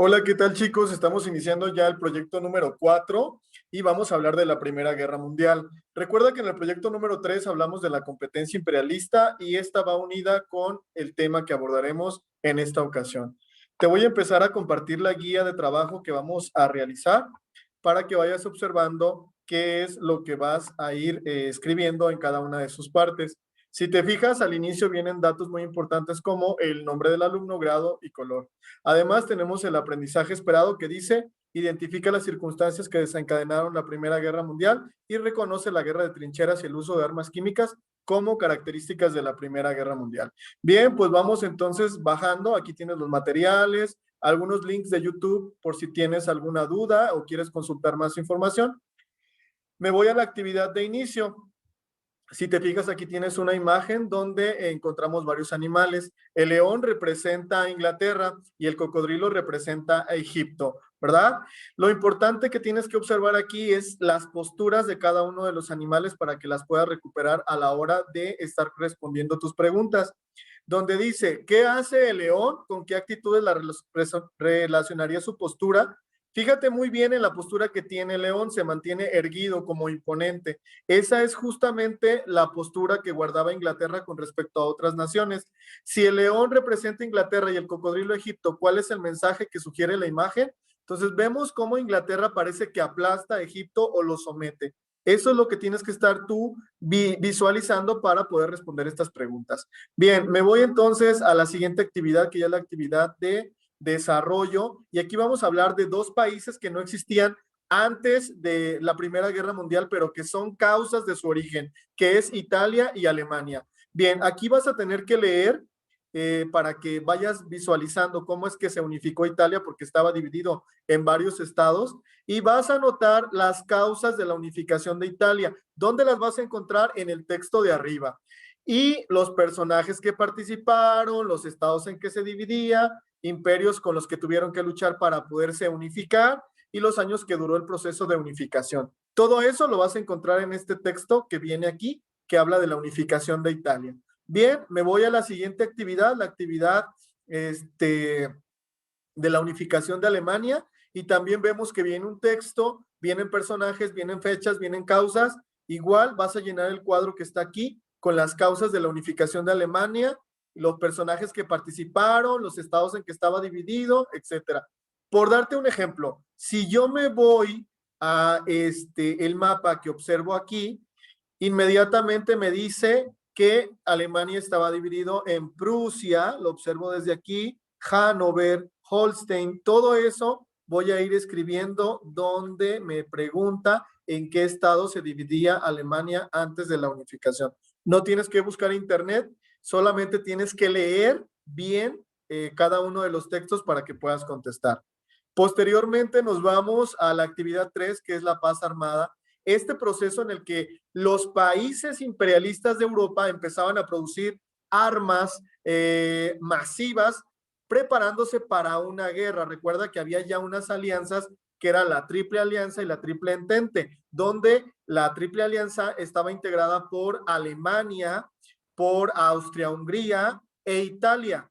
Hola, ¿qué tal chicos? Estamos iniciando ya el proyecto número 4 y vamos a hablar de la Primera Guerra Mundial. Recuerda que en el proyecto número 3 hablamos de la competencia imperialista y esta va unida con el tema que abordaremos en esta ocasión. Te voy a empezar a compartir la guía de trabajo que vamos a realizar para que vayas observando qué es lo que vas a ir escribiendo en cada una de sus partes. Si te fijas, al inicio vienen datos muy importantes como el nombre del alumno, grado y color. Además, tenemos el aprendizaje esperado que dice, identifica las circunstancias que desencadenaron la Primera Guerra Mundial y reconoce la guerra de trincheras y el uso de armas químicas como características de la Primera Guerra Mundial. Bien, pues vamos entonces bajando. Aquí tienes los materiales, algunos links de YouTube por si tienes alguna duda o quieres consultar más información. Me voy a la actividad de inicio. Si te fijas, aquí tienes una imagen donde encontramos varios animales. El león representa a Inglaterra y el cocodrilo representa a Egipto, ¿verdad? Lo importante que tienes que observar aquí es las posturas de cada uno de los animales para que las puedas recuperar a la hora de estar respondiendo tus preguntas. Donde dice, ¿qué hace el león? ¿Con qué actitudes relacionaría su postura? Fíjate muy bien en la postura que tiene el león, se mantiene erguido como imponente. Esa es justamente la postura que guardaba Inglaterra con respecto a otras naciones. Si el león representa Inglaterra y el cocodrilo Egipto, ¿cuál es el mensaje que sugiere la imagen? Entonces vemos cómo Inglaterra parece que aplasta a Egipto o lo somete. Eso es lo que tienes que estar tú visualizando para poder responder estas preguntas. Bien, me voy entonces a la siguiente actividad, que ya es la actividad de desarrollo, y aquí vamos a hablar de dos países que no existían antes de la Primera Guerra Mundial, pero que son causas de su origen, que es Italia y Alemania. Bien, aquí vas a tener que leer para que vayas visualizando cómo es que se unificó Italia, porque estaba dividido en varios estados, y vas a notar las causas de la unificación de Italia. ¿Dónde las vas a encontrar? En el texto de arriba. Y los personajes que participaron, los estados en que se dividía, imperios con los que tuvieron que luchar para poderse unificar y los años que duró el proceso de unificación. Todo eso lo vas a encontrar en este texto que viene aquí, que habla de la unificación de Italia. Bien, me voy a la siguiente actividad, la actividad de la unificación de Alemania, y también vemos que viene un texto, vienen personajes, vienen fechas, vienen causas. Igual vas a llenar el cuadro que está aquí con las causas de la unificación de Alemania, los personajes que participaron, los estados en que estaba dividido, etcétera. Por darte un ejemplo, si yo me voy a el mapa que observo aquí, inmediatamente me dice que Alemania estaba dividido en Prusia, lo observo desde aquí, Hannover, Holstein, todo eso voy a ir escribiendo donde me pregunta en qué estado se dividía Alemania antes de la unificación. No tienes que buscar internet, solamente tienes que leer bien cada uno de los textos para que puedas contestar. Posteriormente nos vamos a la actividad 3, que es la paz armada. Este proceso en el que los países imperialistas de Europa empezaban a producir armas masivas, preparándose para una guerra. Recuerda que había ya unas alianzas que era la Triple Alianza y la Triple Entente, donde la Triple Alianza estaba integrada por Alemania, por Austria-Hungría e Italia.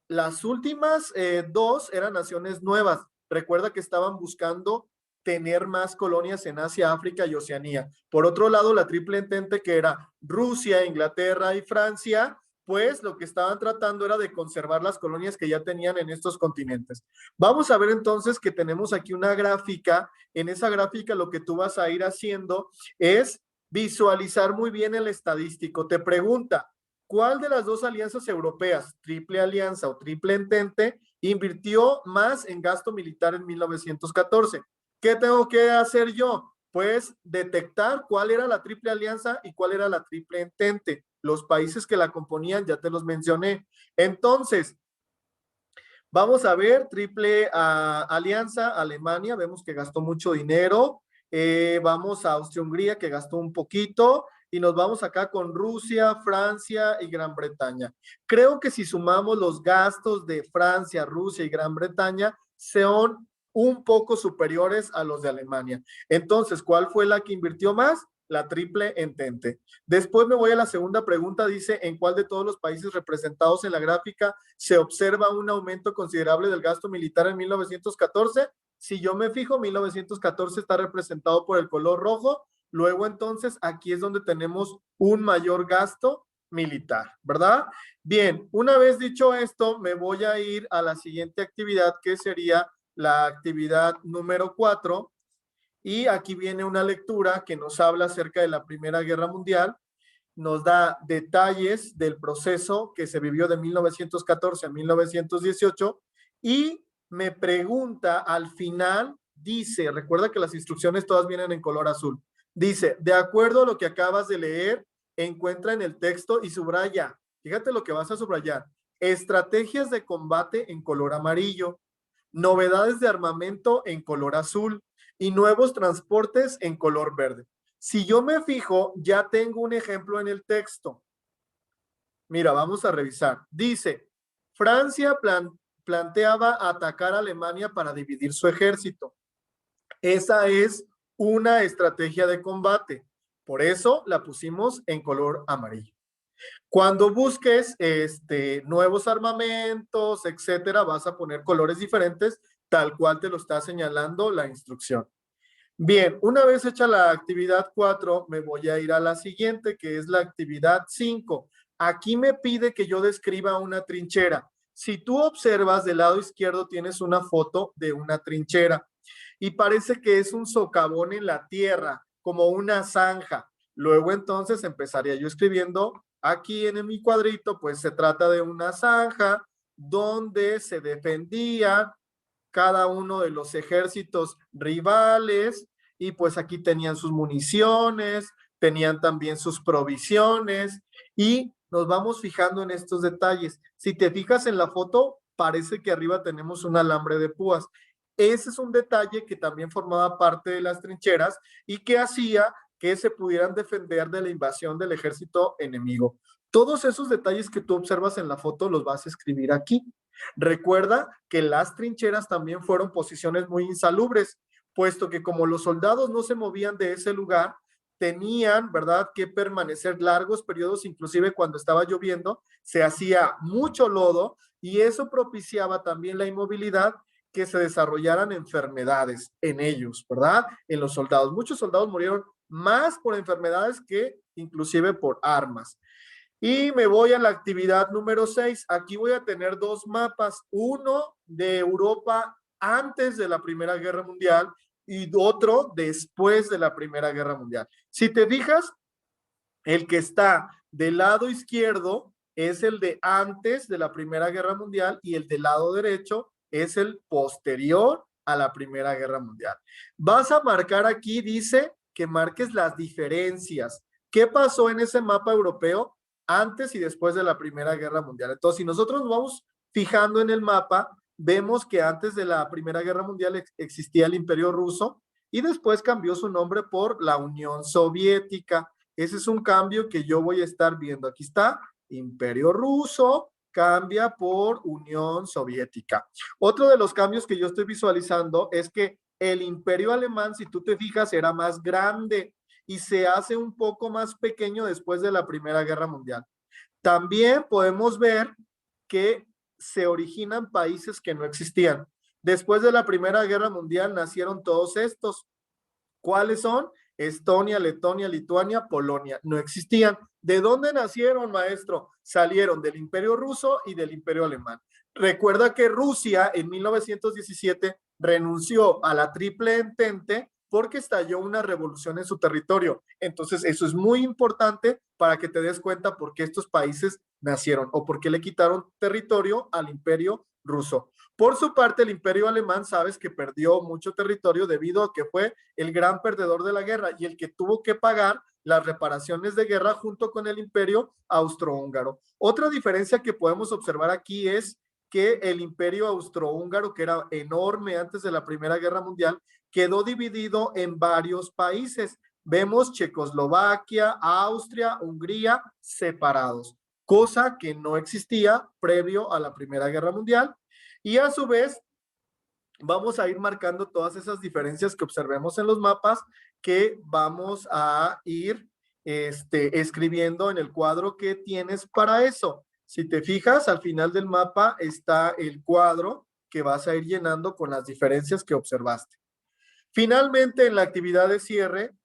Las últimas dos eran naciones nuevas. Recuerda que estaban buscando tener más colonias en Asia, África y Oceanía. Por otro lado, la Triple Entente, que era Rusia, Inglaterra y Francia, pues lo que estaban tratando era de conservar las colonias que ya tenían en estos continentes. Vamos a ver entonces que tenemos aquí una gráfica. En esa gráfica lo que tú vas a ir haciendo es visualizar muy bien el estadístico. Te pregunta, ¿cuál de las dos alianzas europeas, Triple Alianza o Triple Entente, invirtió más en gasto militar en 1914? ¿Qué tengo que hacer yo? Pues detectar cuál era la Triple Alianza y cuál era la Triple Entente. Los países que la componían ya te los mencioné. Entonces, vamos a ver, Triple Alianza, Alemania, vemos que gastó mucho dinero. Vamos a Austria-Hungría, que gastó un poquito. Y nos vamos acá con Rusia, Francia y Gran Bretaña. Creo que si sumamos los gastos de Francia, Rusia y Gran Bretaña, son un poco superiores a los de Alemania. Entonces, ¿cuál fue la que invirtió más? la Triple Entente. Después me voy a la segunda pregunta, dice, ¿en cuál de todos los países representados en la gráfica se observa un aumento considerable del gasto militar en 1914? Si yo me fijo, 1914 está representado por el color rojo, luego entonces aquí es donde tenemos un mayor gasto militar, ¿verdad? Bien, una vez dicho esto, me voy a ir a la siguiente actividad, que sería la actividad número 4, y aquí viene una lectura que nos habla acerca de la Primera Guerra Mundial, nos da detalles del proceso que se vivió de 1914 a 1918 y me pregunta al final, dice, recuerda que las instrucciones todas vienen en color azul, dice, de acuerdo a lo que acabas de leer, encuentra en el texto y subraya, fíjate lo que vas a subrayar, estrategias de combate en color amarillo, novedades de armamento en color azul y nuevos transportes en color verde. Si yo me fijo, ya tengo un ejemplo en el texto. Mira, vamos a revisar. Dice, Francia planteaba atacar a Alemania para dividir su ejército. Esa es una estrategia de combate. Por eso la pusimos en color amarillo. Cuando busques nuevos armamentos, etcétera, vas a poner colores diferentes, tal cual te lo está señalando la instrucción. Bien, una vez hecha la actividad 4, me voy a ir a la siguiente, que es la actividad 5. Aquí me pide que yo describa una trinchera. Si tú observas del lado izquierdo tienes una foto de una trinchera y parece que es un socavón en la tierra, como una zanja. Luego entonces empezaría yo escribiendo aquí en mi cuadrito, pues se trata de una zanja donde se defendían cada uno de los ejércitos rivales y pues aquí tenían sus municiones, tenían también sus provisiones y nos vamos fijando en estos detalles. Si te fijas en la foto, parece que arriba tenemos un alambre de púas. Ese es un detalle que también formaba parte de las trincheras y que hacía que se pudieran defender de la invasión del ejército enemigo. Todos esos detalles que tú observas en la foto los vas a escribir aquí. Recuerda que las trincheras también fueron posiciones muy insalubres, puesto que como los soldados no se movían de ese lugar, tenían, ¿verdad?, que permanecer largos periodos, inclusive cuando estaba lloviendo, se hacía mucho lodo y eso propiciaba también la inmovilidad, que se desarrollaran enfermedades en ellos, ¿verdad? En los soldados. Muchos soldados murieron más por enfermedades que inclusive por armas. Y me voy a la actividad número 6. Aquí voy a tener dos mapas, uno de Europa antes de la Primera Guerra Mundial y otro después de la Primera Guerra Mundial. Si te fijas, el que está del lado izquierdo es el de antes de la Primera Guerra Mundial y el del lado derecho es el posterior a la Primera Guerra Mundial. Vas a marcar aquí, dice que marques las diferencias. ¿Qué pasó en ese mapa europeo antes y después de la Primera Guerra Mundial? Entonces, si nosotros nos vamos fijando en el mapa, vemos que antes de la Primera Guerra Mundial existía el Imperio Ruso y después cambió su nombre por la Unión Soviética. Ese es un cambio que yo voy a estar viendo. Aquí está, Imperio Ruso cambia por Unión Soviética. Otro de los cambios que yo estoy visualizando es que el Imperio Alemán, si tú te fijas, era más grande y se hace un poco más pequeño después de la Primera Guerra Mundial. También podemos ver que se originan países que no existían. Después de la Primera Guerra Mundial nacieron todos estos. ¿Cuáles son? Estonia, Letonia, Lituania, Polonia. No existían. ¿De dónde nacieron, maestro? Salieron del Imperio Ruso y del Imperio Alemán. Recuerda que Rusia en 1917 renunció a la Triple Entente porque estalló una revolución en su territorio. Entonces, eso es muy importante para que te des cuenta por qué estos países nacieron o por qué le quitaron territorio al Imperio Ruso. Por su parte, el Imperio Alemán, sabes que perdió mucho territorio debido a que fue el gran perdedor de la guerra y el que tuvo que pagar las reparaciones de guerra junto con el Imperio Austrohúngaro. Otra diferencia que podemos observar aquí es que el Imperio Austrohúngaro, que era enorme antes de la Primera Guerra Mundial, quedó dividido en varios países. Vemos Checoslovaquia, Austria, Hungría separados, cosa que no existía previo a la Primera Guerra Mundial. Y a su vez, vamos a ir marcando todas esas diferencias que observemos en los mapas que vamos a ir escribiendo en el cuadro que tienes para eso. Si te fijas, al final del mapa está el cuadro que vas a ir llenando con las diferencias que observaste. Finalmente, en la actividad de cierre,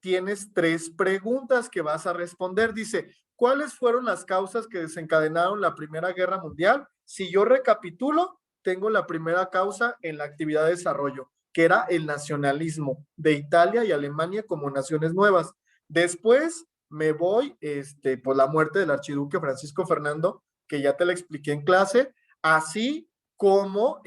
tienes 3 preguntas que vas a responder. Dice, ¿cuáles fueron las causas que desencadenaron la Primera Guerra Mundial? Si yo recapitulo, tengo la primera causa en la actividad de desarrollo, que era el nacionalismo de Italia y Alemania como naciones nuevas. Después me voy por la muerte del archiduque Francisco Fernando, que ya te la expliqué en clase, así como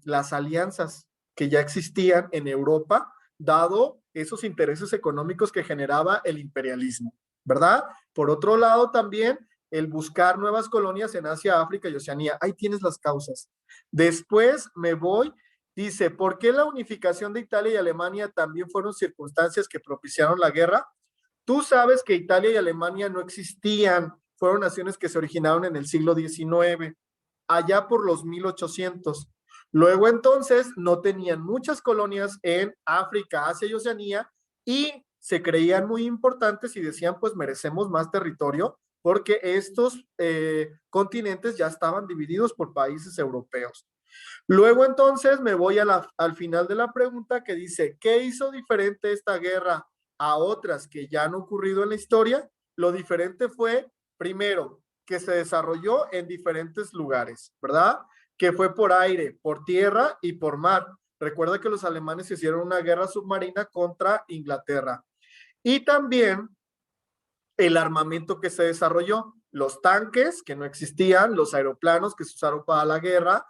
las alianzas que ya existían en Europa, dado esos intereses económicos que generaba el imperialismo, ¿verdad? Por otro lado, también el buscar nuevas colonias en Asia, África y Oceanía. Ahí tienes las causas. Después me voy, dice, ¿por qué la unificación de Italia y Alemania también fueron circunstancias que propiciaron la guerra? Tú sabes que Italia y Alemania no existían, fueron naciones que se originaron en el siglo XIX, allá por los 1800. Luego entonces no tenían muchas colonias en África, Asia y Oceanía y se creían muy importantes y decían pues merecemos más territorio porque estos continentes ya estaban divididos por países europeos. Luego entonces me voy al final de la pregunta que dice, ¿qué hizo diferente esta guerra a otras que ya han ocurrido en la historia? Lo diferente fue, primero, que se desarrolló en diferentes lugares, ¿verdad? Que fue por aire, por tierra y por mar. Recuerda que los alemanes hicieron una guerra submarina contra Inglaterra. Y también el armamento que se desarrolló, los tanques que no existían, los aeroplanos que se usaron para la guerra,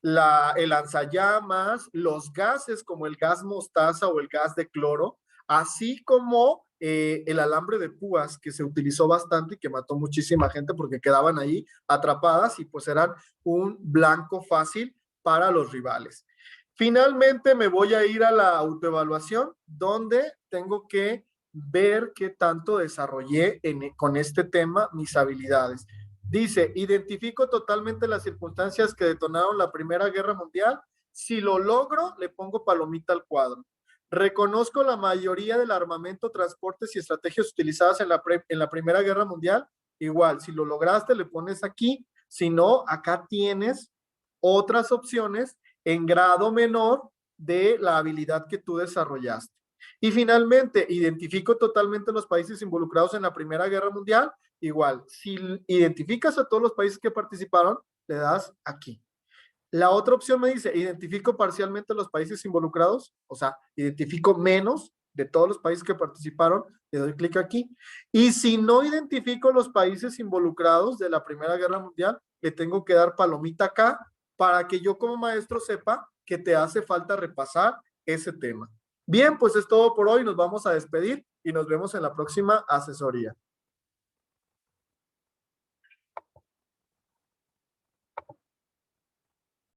el lanzallamas, los gases como el gas mostaza o el gas de cloro, así como el alambre de púas que se utilizó bastante y que mató muchísima gente porque quedaban ahí atrapadas y pues eran un blanco fácil para los rivales. Finalmente me voy a ir a la autoevaluación donde tengo que ver qué tanto desarrollé con este tema mis habilidades. Dice, identifico totalmente las circunstancias que detonaron la Primera Guerra Mundial. Si lo logro, le pongo palomita al cuadro. Reconozco la mayoría del armamento, transportes y estrategias utilizadas en la Primera Guerra Mundial. Igual, si lo lograste, le pones aquí. Si no, acá tienes otras opciones en grado menor de la habilidad que tú desarrollaste. Y finalmente, identifico totalmente los países involucrados en la Primera Guerra Mundial. Igual, si identificas a todos los países que participaron, le das aquí. La otra opción me dice, identifico parcialmente los países involucrados, o sea, identifico menos de todos los países que participaron, le doy clic aquí. Y si no identifico los países involucrados de la Primera Guerra Mundial, le tengo que dar palomita acá para que yo como maestro sepa que te hace falta repasar ese tema. Bien, pues es todo por hoy, nos vamos a despedir y nos vemos en la próxima asesoría.